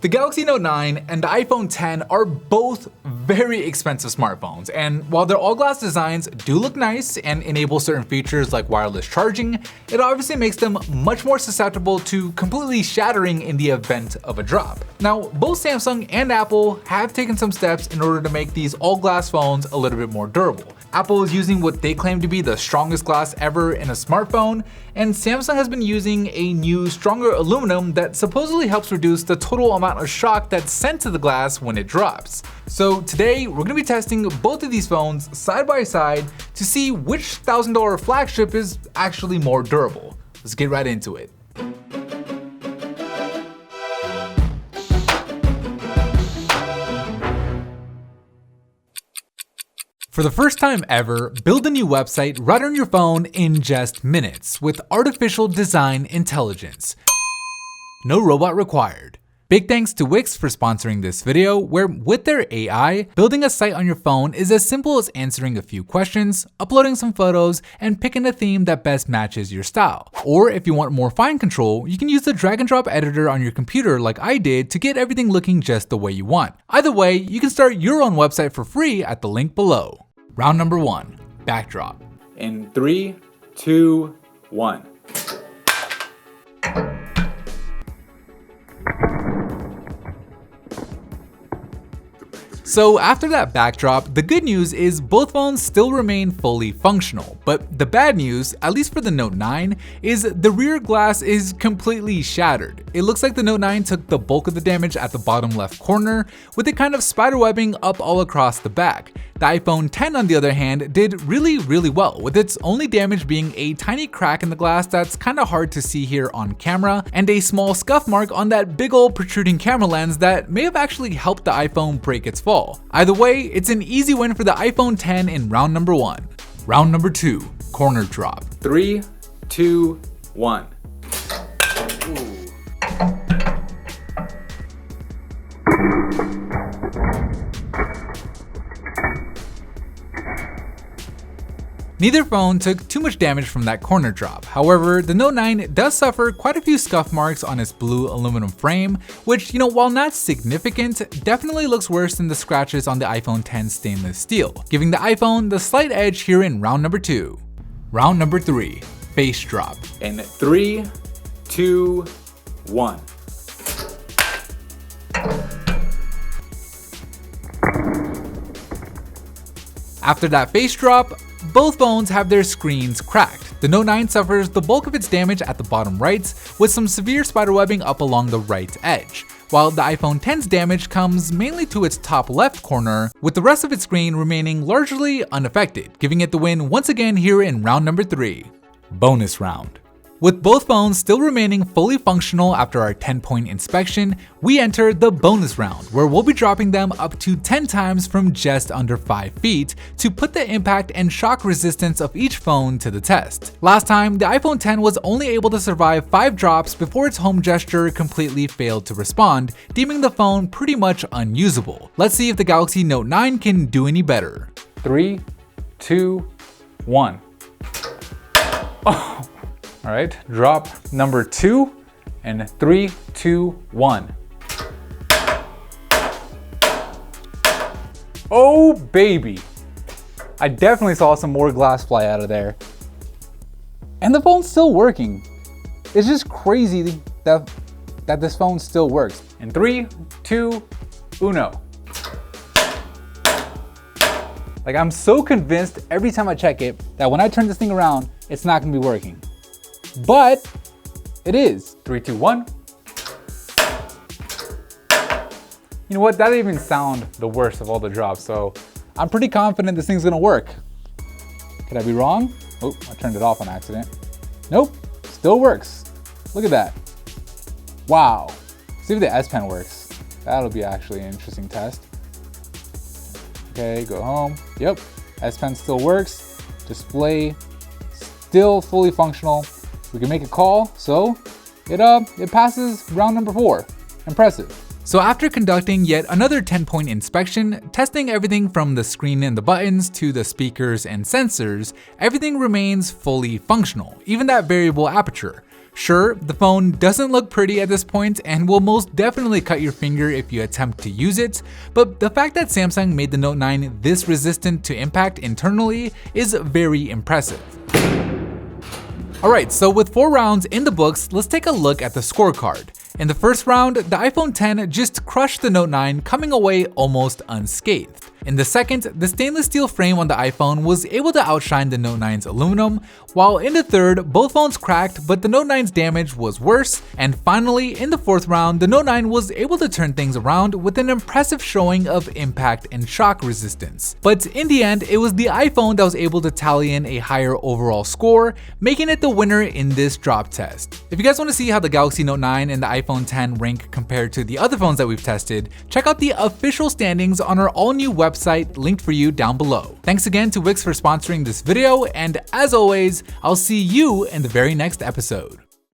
The Galaxy Note 9 and the iPhone X are both very expensive smartphones, and while their all-glass designs do look nice and enable certain features like wireless charging, it obviously makes them much more susceptible to completely shattering in the event of a drop. Now, both Samsung and Apple have taken some steps in order to make these all-glass phones a little bit more durable. Apple is using what they claim to be the strongest glass ever in a smartphone, and Samsung has been using a new, stronger aluminum that supposedly helps reduce the total amount of shock that's sent to the glass when it drops. So today, we're gonna be testing both of these phones side by side to see which $1,000 flagship is actually more durable. Let's get right into it. For the first time ever, build a new website right on your phone in just minutes with artificial design intelligence. No robot required. Big thanks to Wix for sponsoring this video, where with their AI, building a site on your phone is as simple as answering a few questions, uploading some photos, and picking a theme that best matches your style. Or if you want more fine control, you can use the drag and drop editor on your computer like I did to get everything looking just the way you want. Either way, you can start your own website for free at the link below. Round number 1, backdrop. In 3, 2, 1. So after that backdrop, the good news is both phones still remain fully functional, but the bad news, at least for the Note 9, is the rear glass is completely shattered. It looks like the Note 9 took the bulk of the damage at the bottom left corner, with it kind of spiderwebbing up all across the back. The iPhone X, on the other hand, did really well, with its only damage being a tiny crack in the glass that's kinda hard to see here on camera, and a small scuff mark on that big old protruding camera lens that may have actually helped the iPhone break its fall. Either way, it's an easy win for the iPhone X in round number 1. Round number 2, corner drop. 3, 2, 1. Neither phone took too much damage from that corner drop. However, the Note 9 does suffer quite a few scuff marks on its blue aluminum frame, which, while not significant, definitely looks worse than the scratches on the iPhone X stainless steel, giving the iPhone the slight edge here in round number 2. Round number 3, face drop. In 3, 2, 1. After that face drop, both phones have their screens cracked. The Note 9 suffers the bulk of its damage at the bottom right, with some severe spiderwebbing up along the right edge, while the iPhone X's damage comes mainly to its top left corner, with the rest of its screen remaining largely unaffected, giving it the win once again here in round number 3. Bonus round. With both phones still remaining fully functional after our 10-point inspection, we enter the bonus round, where we'll be dropping them up to 10 times from just under 5 feet to put the impact and shock resistance of each phone to the test. Last time, the iPhone X was only able to survive 5 drops before its home gesture completely failed to respond, deeming the phone pretty much unusable. Let's see if the Galaxy Note 9 can do any better. 3, 2, 1. Oh. All right, drop number 2, and 3, 2, 1. Oh baby, I definitely saw some more glass fly out of there. And the phone's still working. It's just crazy that this phone still works. In 3, 2, 1. Like, I'm so convinced every time I check it that when I turn this thing around, it's not gonna be working. But it is. 3, 2, 1. You know what? That didn't even sound the worst of all the drops, so I'm pretty confident this thing's gonna work. Could I be wrong? Oh, I turned it off on accident. Nope, still works. Look at that. Wow. See if the S Pen works. That'll be actually an interesting test. Okay, go home. Yep, S Pen still works. Display still fully functional. We can make a call, so it passes round number 4. Impressive. So after conducting yet another 10-point inspection, testing everything from the screen and the buttons to the speakers and sensors, everything remains fully functional, even that variable aperture. Sure, the phone doesn't look pretty at this point and will most definitely cut your finger if you attempt to use it, but the fact that Samsung made the Note 9 this resistant to impact internally is very impressive. Alright, so with 4 rounds in the books, let's take a look at the scorecard. In the first round, the iPhone X just crushed the Note 9, coming away almost unscathed. In the second, the stainless steel frame on the iPhone was able to outshine the Note 9's aluminum, while in the third, both phones cracked, but the Note 9's damage was worse, and finally, in the fourth round, the Note 9 was able to turn things around with an impressive showing of impact and shock resistance. But in the end, it was the iPhone that was able to tally in a higher overall score, making it the winner in this drop test. If you guys want to see how the Galaxy Note 9 and the iPhone X rank compared to the other phones that we've tested, check out the official standings on our all-new website linked for you down below. Thanks again to Wix for sponsoring this video, and as always, I'll see you in the very next episode.